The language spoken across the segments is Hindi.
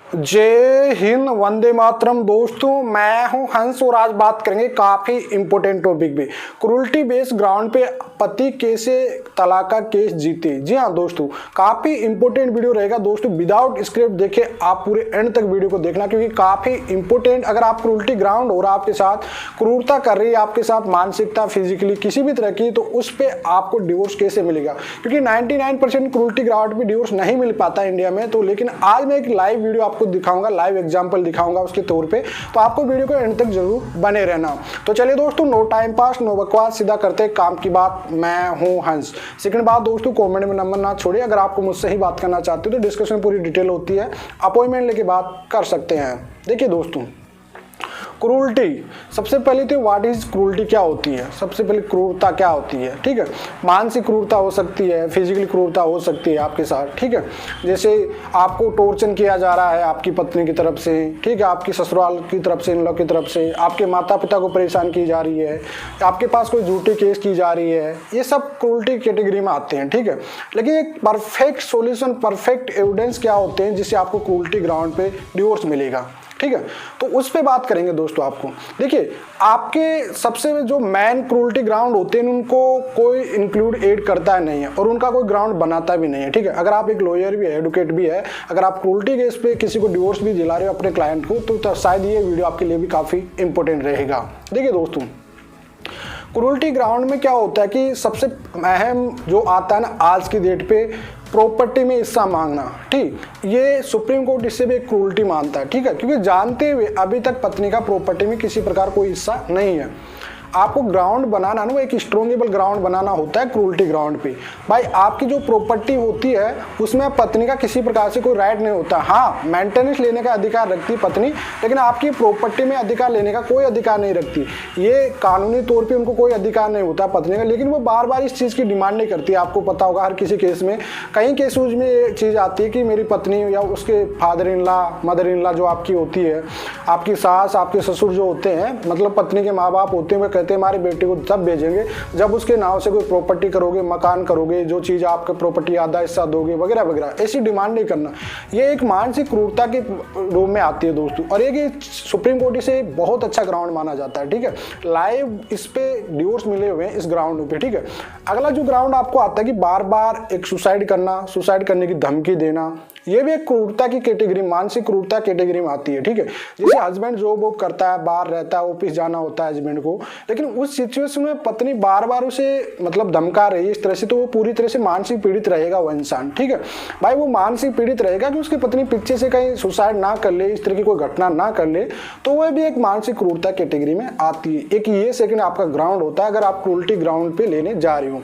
जय हिंद, वंदे मातरम। दोस्तों मैं हूं हंस और आज बात करेंगे काफी इंपॉर्टेंट टॉपिक पे, क्रूरल्टी बेस्ड ग्राउंड पे पति कैसे तलाक का केस जीते। जी हाँ दोस्तों, काफी इंपॉर्टेंट वीडियो रहेगा दोस्तों। विदाउट स्क्रिप्ट देखे आप पूरे एंड तक वीडियो को देखना, क्योंकि काफी इंपॉर्टेंट। अगर आप क्रूरल्टी ग्राउंड और आपके साथ क्रूरता कर रही है, आपके साथ मानसिकता, फिजिकली किसी भी तरह की, तो उस पर आपको डिवोर्स कैसे मिलेगा, क्योंकि 99% क्रूरल्टी ग्राउंड पे डिवोर्स नहीं मिल पाता इंडिया में। तो लेकिन आज मैं एक लाइव वीडियो आपको दिखाऊंगा, लाइव एग्जांपल दिखाऊंगा उसके तौर पे, तो आपको वीडियो को एंड तक जरूर बने रहना। तो चलिए दोस्तों, नो टाइम पास, नो बकवास, सीधा करते काम की बात। मैं हूं हंस। सेकंड बात दोस्तों, कमेंट में नंबर ना छोड़िए। अगर आपको मुझसे ही बात करना चाहते हो तो डिस्कशन पूरी डिटेल होती है, अपॉइंटमेंट लेके बात कर सकते हैं। देखिए दोस्तों, क्रूरल्टी, सबसे पहले तो व्हाट इज क्रूरल्टी, क्या होती है। सबसे पहले क्रूरता क्या होती है, ठीक है। मानसिक क्रूरता हो सकती है, फिजिकल क्रूरता हो सकती है आपके साथ, ठीक है। जैसे आपको टॉर्चर किया जा रहा है आपकी पत्नी की तरफ से, ठीक है, आपकी ससुराल की तरफ से, इन लोग की तरफ से, आपके माता पिता को परेशान की जा रही है, आपके पास कोई झूठी केस की जा रही है, ये सब क्रूरल्टी कैटेगरी में आते हैं, ठीक है। लेकिन एक परफेक्ट सॉल्यूशन, परफेक्ट एविडेंस क्या होते हैं जिससे आपको क्रूरल्टी ग्राउंड पे डिवोर्स मिलेगा, ठीक है। तो उस पे बात करेंगे दोस्तों। आपको देखिए, आपके सबसे जो मेन क्रूरल्टी ग्राउंड होते हैं उनको कोई इंक्लूड ऐड करता नहीं है और उनका कोई ग्राउंड बनाता भी नहीं है, ठीक है। अगर आप एक लॉयर भी है, एडवोकेट भी है, अगर आप क्रूरल्टी केस पे किसी को डिवोर्स भी दिला रहे हो अपने क्लाइंट को, तो शायद ये वीडियो आपके लिए भी काफी इंपॉर्टेंट रहेगा। देखिए दोस्तों, क्रूरल्टी ग्राउंड में क्या होता है कि सबसे अहम जो आता है ना आज की डेट पे, प्रॉपर्टी में हिस्सा मांगना, ठीक। ये सुप्रीम कोर्ट इससे भी एक क्रूरल्टी मानता है, ठीक है, क्योंकि जानते हुए अभी तक पत्नी का प्रॉपर्टी में किसी प्रकार कोई हिस्सा नहीं है। आपको ग्राउंड बनाना ना, वो एक स्ट्रॉन्गेबल ग्राउंड बनाना होता है क्रूरल्टी ग्राउंड पे। भाई आपकी जो प्रॉपर्टी होती है उसमें पत्नी का किसी प्रकार से कोई राइट नहीं होता। हाँ, मेंटेनेंस लेने का अधिकार रखती पत्नी, लेकिन आपकी प्रॉपर्टी में अधिकार लेने का कोई अधिकार नहीं रखती। ये कानूनी तौर पे उनको कोई अधिकार नहीं होता पत्नी का, लेकिन वो बार बार इस चीज़ की डिमांड नहीं करती। आपको पता होगा हर किसी केस में, कई केसेज में ये चीज़ आती है कि मेरी पत्नी या उसके father in law, mother in law जो आपकी होती है, आपकी सास, आपके ससुर जो होते हैं, मतलब पत्नी के माँ बाप होते हैं, कहते हैं हमारे बेटे को तब भेजेंगे जब उसके नाम से कोई प्रॉपर्टी करोगे, मकान करोगे, जो चीज आपके प्रॉपर्टी आधा हिस्सा दोगे, वगैरह वगैरह। ऐसी डिमांड नहीं करना, ये एक मानसिक क्रूरता के रूप में आती है दोस्तों। और एक सुप्रीम कोर्ट से बहुत अच्छा ग्राउंड माना जाता है, ठीक है। लाइव इस पे डिवोर्स मिले हुए हैं इस ग्राउंड पे, ठीक है। अगला जो ग्राउंड आपको आता है कि बार बार एक सुसाइड करना, सुसाइड करने की धमकी देना, ये भी एक क्रूरता की कैटेगरी, मानसिक क्रूरता कैटेगरी में आती है, ठीक है। जैसे हस्बैंड जॉब वॉब करता है, बाहर रहता है, ऑफिस जाना होता है हस्बैंड को, लेकिन उस सिचुएशन में पत्नी बार बार उसे मतलब धमका रही है इस तरह से, तो वो पूरी तरह से मानसिक पीड़ित रहेगा वो इंसान, ठीक है। भाई वो मानसिक पीड़ित रहेगा कि उसकी पत्नी पीछे से कहीं सुसाइड ना कर ले, इस तरह की कोई घटना ना कर ले, तो वह भी एक मानसिक क्रूरता कैटेगरी में आती है। एक ये सेकंड आपका ग्राउंड होता है अगर आप क्रूरल्टी ग्राउंड पे लेने जा रहे हो।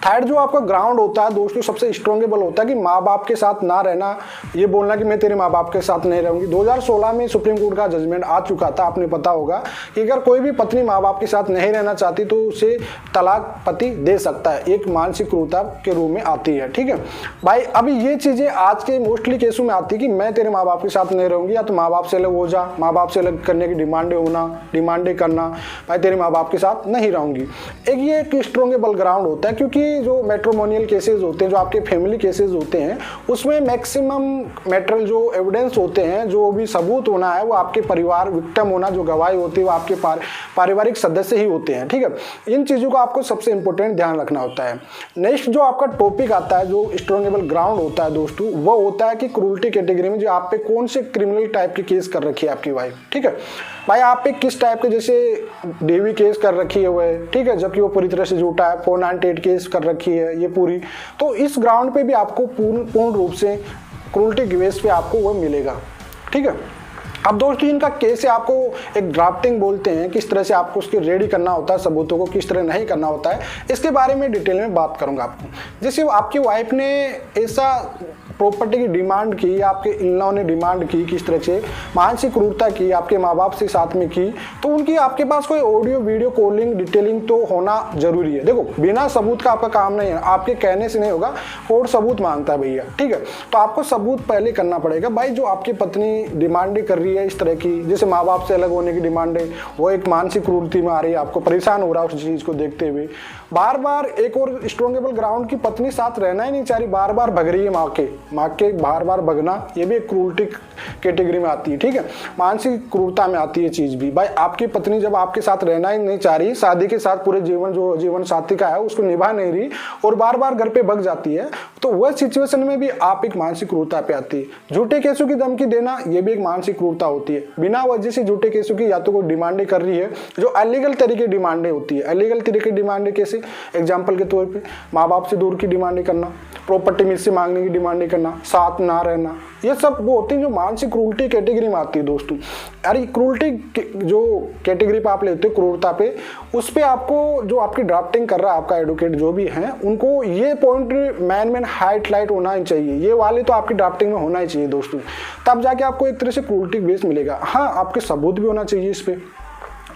थर्ड जो आपका ग्राउंड होता है दोस्तों, सबसे स्ट्रॉन्गेबल होता है कि माँ बाप के साथ ना रहना, ये बोलना कि मैं तेरे माँ बाप के साथ नहीं रहूंगी। 2016 में सुप्रीम कोर्ट का जजमेंट आ चुका था, आपने पता होगा कि अगर कोई भी पत्नी माँ बाप के साथ नहीं रहना चाहती तो उसे तलाक पति दे सकता है, एक मानसिक क्रूरता के रूप में आती है, ठीक है भाई। अभी ये चीजें आज के मोस्टली केसों में आती है कि मैं तेरे माँ बाप के साथ नहीं रहूंगी, या तो माँ बाप से अलग हो जा, माँ बाप से अलग करने की डिमांडें करना, भाई तेरे माँ बाप के साथ नहीं रहूंगी। एक ये एक स्ट्रॉन्गेबल ग्राउंड होता है, क्योंकि जो मैट्रिमोनियल केसेस होते हैं, जो आपके फैमिली केसेस होते हैं, उसमें मैक्सिमम मैटेरियल जो एविडेंस होते हैं, जो भी सबूत होना है, वो आपके परिवार, विक्टिम होना, जो गवाही होती है वो आपके पारिवारिक सदस्य ही होते हैं, ठीक है। इन चीज़ों का आपको सबसे इंपॉर्टेंट ध्यान रखना होता है। नेक्स्ट जो आपका टॉपिक आता है, जो स्ट्रॉन्गेबल ग्राउंड होता है दोस्तों, वो होता है कि क्रूरल्टी कैटेगरी में जो आप पे कौन से क्रिमिनल टाइप के केस कर रखी है आपकी वाइफ, ठीक है। भाई आप पे किस टाइप के, जैसे डेवी केस कर रखी है वो, ठीक है, जबकि वो पूरी तरह से झूठा है, 498 केस कर रखी है ये पूरी, तो इस ग्राउंड पे भी आपको पूर्ण रूप से क्रूरल्टी केस पे आपको वो मिलेगा, ठीक है। अब दोस्तों इनका केस है, आपको एक ड्राफ्टिंग बोलते हैं, किस तरह से आपको उसके रेडी करना होता है, सबूतों को किस तरह नहीं करना होता है, इसके बारे में डिटेल में बात करूंगा आपको। जैसे आपकी वाइफ ने ऐसा प्रॉपर्टी की डिमांड की, आपके इन-लॉ ने डिमांड की, किस तरह से मानसिक क्रूरता की, आपके माँ बाप से साथ में की, तो उनकी आपके पास कोई ऑडियो वीडियो कॉलिंग डिटेलिंग तो होना जरूरी है। देखो बिना सबूत का आपका काम नहीं है, आपके कहने से नहीं होगा, कोर्ट सबूत मांगता है भैया, ठीक है। तो आपको सबूत पहले करना पड़ेगा। भाई जो आपकी पत्नी डिमांडें कर रही है इस तरह की, जैसे माँ बाप से अलग होने की डिमांड है, वो एक मानसिक क्रूरती में आ रही है, आपको परेशान हो रहा है उस चीज़ को देखते हुए, बार बार एक और स्ट्रॉन्गेबल ग्राउंड की पत्नी साथ रहना ही नहीं चाह रही, बार बार भग रही है माँ के बार बार भगना, ये भी एक क्रूरटी कैटेगरी में आती है। ठीक है, मानसिक क्रूरता में आती है चीज भी। भाई आपकी पत्नी जब आपके साथ रहना ही नहीं चाह रही, शादी के साथ पूरे जीवन जो जीवन साथी का है उसको निभा नहीं रही और बार बार घर पे भग जाती है, तो वह सिचुएशन में भी आप एक मानसिक क्रूरता पे आती है। झूठे केसों की धमकी देना, ये भी एक मानसिक क्रूरता होती है। बिना वजह से झूठे केसों की या तो कोई डिमांडें कर रही है, जो अलीगल तरीके डिमांडें होती है। अलीगल तरीके डिमांडें कैसे, एग्जाम्पल के तौर पे माँ बाप से दूर की डिमांडें करना, प्रॉपर्टी मुझसे मांगने की डिमांडें करना, साथ ना रहना, ये सब वो होती है जो मानसिक क्रूरटी कैटेगरी में आती है दोस्तों। अरे क्रूरटी जो कैटेगरी पे आप लेते हो क्रूरता पे, उस पे आपको जो आपकी ड्राफ्टिंग कर रहा है आपका एडवोकेट जो भी है, उनको ये पॉइंट मैन हाईलाइट होना ही चाहिए, ये वाले तो आपकी ड्राफ्टिंग में होना ही चाहिए दोस्तों, तब जाके आपको एक तरह से क्रूरटी बेस मिलेगा। हाँ, आपके सबूत भी होना चाहिए इस पे।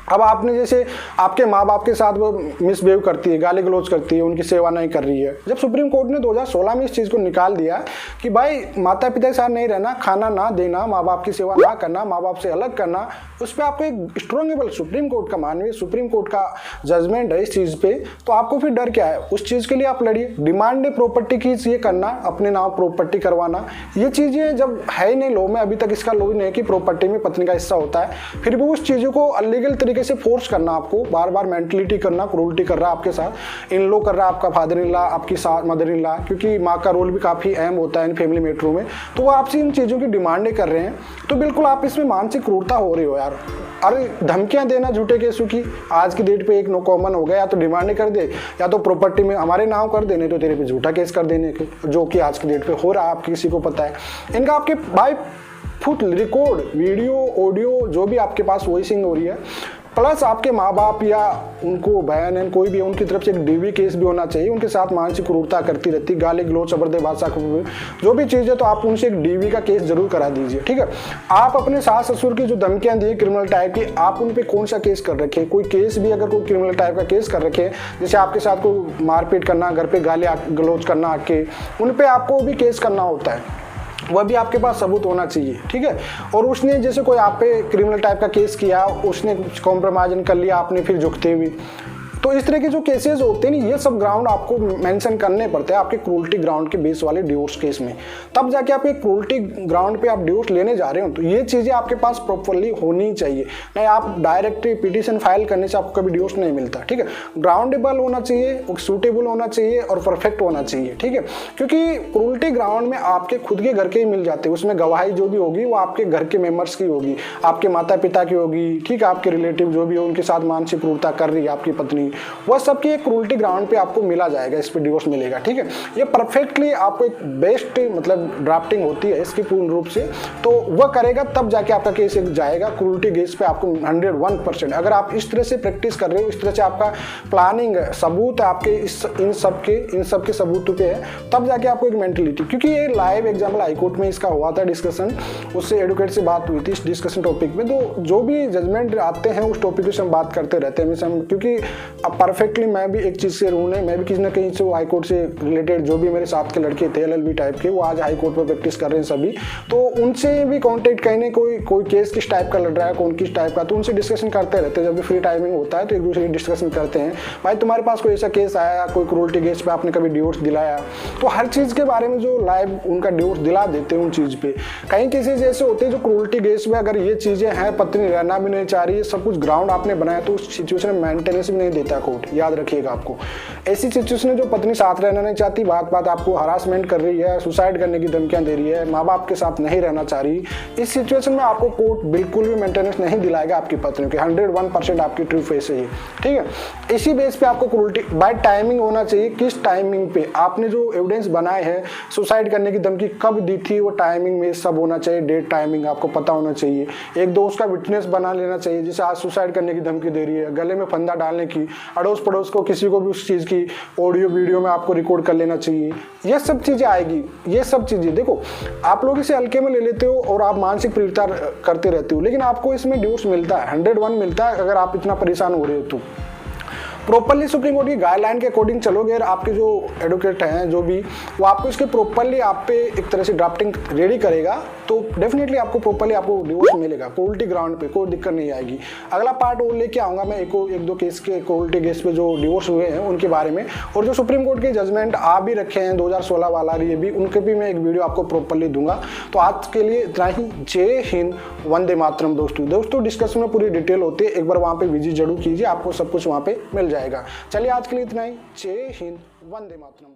अब आपने जैसे आपके माँ बाप के साथ वो मिसबिहेव करती है, गाली गलौज करती है, उनकी सेवा नहीं कर रही है। जब सुप्रीम कोर्ट ने 2016 में इस चीज़ को निकाल दिया कि भाई माता पिता के साथ नहीं रहना, खाना ना देना, माँ बाप की सेवा ना करना, माँ बाप से अलग करना, उस पर आपको एक स्ट्रॉन्गेबल सुप्रीम कोर्ट का मानवीय सुप्रीम कोर्ट का जजमेंट है इस चीज़ पे, तो आपको फिर डर क्या है, उस चीज़ के लिए आप लड़िए। डिमांड प्रॉपर्टी की ये करना, अपने नाम प्रॉपर्टी करवाना, ये चीज़ें जब है ही नहीं लॉ में, अभी तक इसका लॉ ही नहीं है कि प्रॉपर्टी में पत्नी का हिस्सा होता है, फिर भी उस चीज़ों को अलीगल तरीके से फोर्स करना, आपको बार बार मेंटलिटी करना, क्रूरटी कर रहा है आपके साथ, इन लो कर रहा है आपका फादर इन लॉ, आपकी मदर इन लॉ, क्योंकि माँ का रोल भी काफ़ी अहम होता है इन फैमिली मैटरों में, तो वो आपसे इन चीज़ों की डिमांडें कर रहे हैं, तो बिल्कुल आप इसमें मानसिक क्रूरता हो रही हो यार। अरे धमकियां देना झूठे केसों की आज की डेट पे एक नो कॉमन हो गया, या तो डिमांडें कर दे या तो प्रॉपर्टी में हमारे नाम कर देने, तो तेरे पे झूठा केस कर देने के, जो कि आज की डेट पे हो रहा है, आप किसी को पता है। इनका आपके भाई फुट रिकॉर्ड वीडियो ऑडियो जो भी आपके पास वॉइसिंग हो रही है, प्लस आपके माँ बाप या उनको बहन है कोई भी है, उनकी तरफ से एक डीवी केस भी होना चाहिए, उनके साथ मानसिक क्रूरता करती रहती, गाली गलौज चबरदे भाषा जो भी चीज़ है, तो आप उनसे एक डीवी का केस जरूर करा दीजिए। ठीक है, आप अपने सास ससुर की जो धमकियां दी क्रिमिनल टाइप की, आप उन पे कौन सा केस कर रखे, कोई केस भी अगर कोई क्रिमिनल टाइप का केस कर रखे, जैसे आपके साथ कोई मारपीट करना, घर पे गाली गलौज करना आके, उन पे आपको भी केस करना होता है, वह भी आपके पास सबूत होना चाहिए। ठीक है, और उसने जैसे कोई आप पे क्रिमिनल टाइप का केस किया, उसने कॉम्प्रोमाइज कर लिया, आपने फिर झुकते हुए, तो इस तरह के जो केसेस होते हैं, ये सब ग्राउंड आपको मेंशन करने पड़ते हैं आपके क्रूरटी ग्राउंड के बेस वाले डिवोर्स केस में, तब जाके आप एक क्रूरटी ग्राउंड पे आप डिवोर्स लेने जा रहे हो, तो ये चीज़ें आपके पास प्रॉपरली होनी चाहिए। नहीं आप डायरेक्ट पिटीशन फाइल करने से आपको कभी डिवोर्स नहीं मिलता। ठीक है, ग्राउंडेबल होना चाहिए, सूटेबल होना चाहिए और परफेक्ट होना चाहिए। ठीक है, क्योंकि क्रूरटी ग्राउंड में आपके खुद के घर के ही मिल जाते हैं, उसमें गवाही जो भी होगी वो आपके घर के मेंबर्स की होगी, आपके माता पिता की होगी, ठीक है, आपके रिलेटिव जो भी हो उनके साथ मानसिक क्रूरता कर रही है आपकी पत्नी, वह सबकी एक क्रूरटी ग्राउंड पे आपको मिला जाएगा, इस पे डिवोर्स मिलेगा। ठीक है, ये परफेक्टली आपको एक बेस्ट मतलब ड्राफ्टिंग होती है इसकी पूर्ण रूप से, तो वह करेगा तब जाके आपका केस जाएगा क्रूरटी केस पे आपको 101%। अगर आप इस तरह से प्रैक्टिस कर रहे हो, इस तरह से आपका प्लानिंग सबूत है आपके इन सब के सबूतों पे है, तब जाके आपको एक मेंटलिटी, क्योंकि ये लाइव एग्जाम्पल हाईकोर्ट में इसका हुआ था डिस्कशन, उससे एडवोकेट से बात हुई थी इस डिस्कशन टॉपिक पे, तो जो भी जजमेंट आते हैं उस टॉपिक से हम बात करते रहते हैं, क्योंकि अब परफेक्टली मैं भी एक चीज़ से रू नहीं, मैं भी किसी ना कहीं से हाई कोर्ट से रिलेटेड जो भी मेरे साथ के लड़के थे LLB टाइप के, वो आज हाई कोर्ट पर प्रैक्टिस कर रहे हैं सभी, तो उनसे भी कॉन्टेक्ट करने कोई केस किस टाइप का लड़ रहा है, कौन किस टाइप का, तो उनसे डिस्कशन करते रहते हैं। जब भी फ्री टाइमिंग होता है तो एक दूसरे की डिस्कशन करते हैं, भाई तुम्हारे पास कोई ऐसा केस आया, कोई क्रूरटी केस पे आपने कभी डिवोर्स दिलाया, तो हर चीज़ के बारे में जो लाइव उनका डिवोर्स दिला देते हैं उन चीज़ पे। कई केसेज ऐसे होते हैं जो क्रूरटी केस में अगर ये चीज़ें हैं, पत्नी रहना भी नहीं चाह रही है, सब कुछ ग्राउंड आपने बनाया, तो उस सिचुएशन में मेंटेनेंस भी नहीं देता कोर्ट, याद रखिएगा आपको। ऐसी सिचुएशन में जो पत्नी साथ रहना नहीं चाहती, बात आपको हरासमेंट कर रही है, सुसाइड करने की धमकियां दे रही है, माँ बाप के साथ नहीं रहना चाह रही, इस सिचुएशन में आपको कोर्ट बिल्कुल भी मेंटेनेंस नहीं दिलाएगा आपकी पत्नी के, 101% आपकी ट्रू फेस है ये। ठीक है, इसी बेस पे आपको क्रूरटी बाय टाइमिंग होना चाहिए, किस टाइमिंग पे आपने जो एविडेंस बनाए हैं, सुसाइड करने की धमकी कब दी थी, वो टाइमिंग में सब होना चाहिए, डेट टाइमिंग आपको पता होना चाहिए। एक दोस्त का विटनेस बना लेना चाहिए, जैसे आज सुसाइड करने की धमकी दे रही है, गले में फंदा डालने की, अड़ोस पड़ोस को किसी को भी उस चीज़ की ऑडियो वीडियो में आपको रिकॉर्ड कर लेना चाहिए, ये सब चीज़ें आएगी। ये सब चीज़ें देखो, आप लोग इसे हल्के में ले लेते हो और आप मानसिक पीड़िता करते रहते हो, लेकिन आपको इसमें डिवोर्स मिलता है, 101 मिलता है अगर आप इतना परेशान हो रहे हो तो। प्रॉपरली सुप्रीम कोर्ट की गाइडलाइन के अकॉर्डिंग चलोगे और आपके जो एडवोकेट हैं जो भी, वो आपको इसके प्रॉपरली आप पे एक तरह से ड्राफ्टिंग रेडी करेगा तो डेफिनेटली आपको प्रॉपरली आपको डिवोर्स मिलेगा क्रूरल्टी ग्राउंड पे, कोई दिक्कत नहीं आएगी। अगला पार्ट वो लेके आऊँगा मैं एक दो केस के क्रूरल्टी केस पे जो डिवोर्स हुए हैं उनके बारे में, और जो सुप्रीम कोर्ट के जजमेंट आ भी रखे हैं 2016 वाला, ये भी उनके भी मैं एक वीडियो आपको प्रॉपरली दूंगा। तो आज के लिए इतना ही। जय हिंद, वंदे मातरम। दोस्तों डिस्कशन में पूरी डिटेल होती है, एक बार वहाँ पे विजिट जरूर कीजिए, आपको सब कुछ वहाँ पे मिल जाएगा। चलिए आज के लिए इतना ही। जय हिंद, वंदे मातरम।